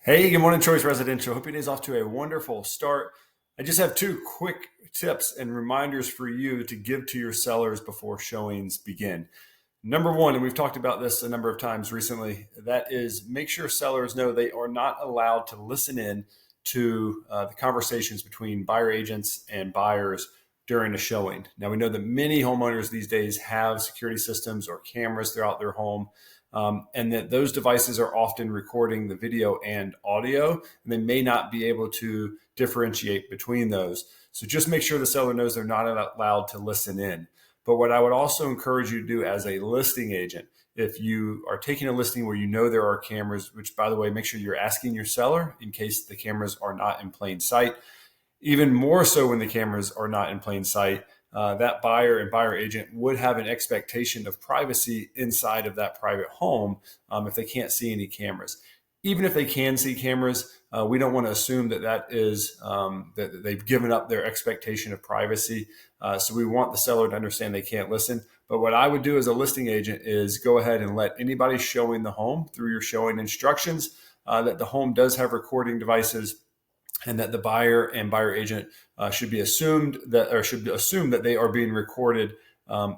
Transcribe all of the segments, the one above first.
Hey, good morning, Choice Residential. Hope your day's off to a wonderful start. I just have two quick tips and reminders for you to give to your sellers before showings begin. Number one, and we've talked about this a number of times recently, that is make sure sellers know they are not allowed to listen in to the conversations between buyer agents and buyers during a showing. Now, we know that many homeowners these days have security systems or cameras throughout their home, and that those devices are often recording the video and audio, and they may not be able to differentiate between those. So just make sure the seller knows they're not allowed to listen in. But what I would also encourage you to do as a listing agent, if you are taking a listing where you know there are cameras, which by the way, make sure you're asking your seller in case the cameras are not in plain sight. Even more so when the cameras are not in plain sight, that buyer and buyer agent would have an expectation of privacy inside of that private home if they can't see any cameras. Even if they can see cameras, we don't want to assume that is that they've given up their expectation of privacy. So we want the seller to understand they can't listen. But what I would do as a listing agent is go ahead and let anybody showing the home through your showing instructions that the home does have recording devices, and that the buyer and buyer agent should assume that they are being recorded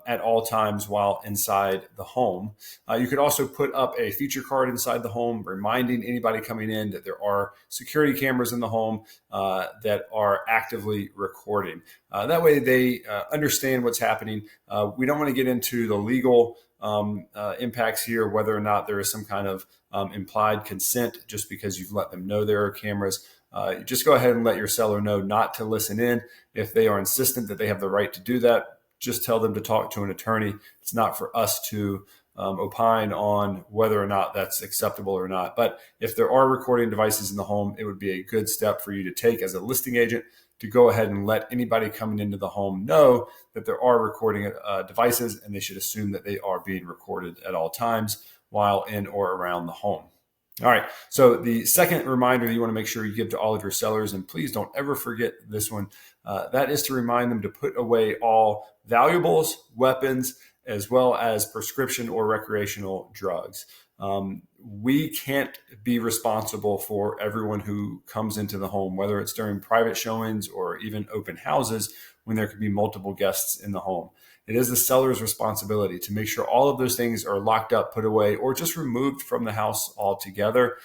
at all times while inside the home. You could also put up a feature card inside the home reminding anybody coming in that there are security cameras in the home that are actively recording. That way they understand what's happening. We don't want to get into the legal impacts here, whether or not there is some kind of implied consent just because you've let them know there are cameras. Just go ahead and let your seller know not to listen in. If they are insistent that they have the right to do that, just tell them to talk to an attorney. It's not for us to opine on whether or not that's acceptable or not. But if there are recording devices in the home, it would be a good step for you to take as a listing agent to go ahead and let anybody coming into the home know that there are recording devices, and they should assume that they are being recorded at all times while in or around the home. All right. So the second reminder that you want to make sure you give to all of your sellers, and please don't ever forget this one, that is to remind them to put away all valuables, weapons, as well as prescription or recreational drugs. We can't be responsible for everyone who comes into the home, whether it's during private showings or even open houses when there could be multiple guests in the home. It is the seller's responsibility to make sure all of those things are locked up, put away, or just removed from the house altogether.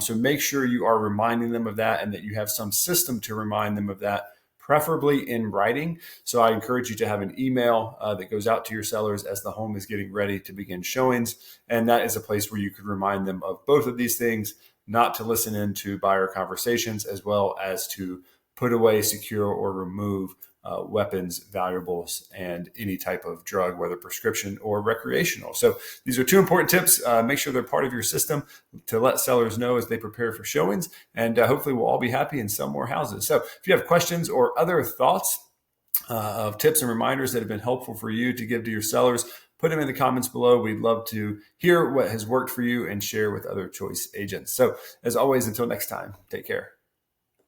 So make sure you are reminding them of that and that you have some system to remind them of that, preferably in writing. So I encourage you to have an email that goes out to your sellers as the home is getting ready to begin showings. And that is a place where you could remind them of both of these things, not to listen in to buyer conversations, as well as to put away, secure, or remove weapons, valuables, and any type of drug, whether prescription or recreational. So these are two important tips. Make sure they're part of your system to let sellers know as they prepare for showings, and hopefully we'll all be happy and sell more houses. So if you have questions or other thoughts of tips and reminders that have been helpful for you to give to your sellers, put them in the comments below. We'd love to hear what has worked for you and share with other Choice agents. So as always, until next time, take care.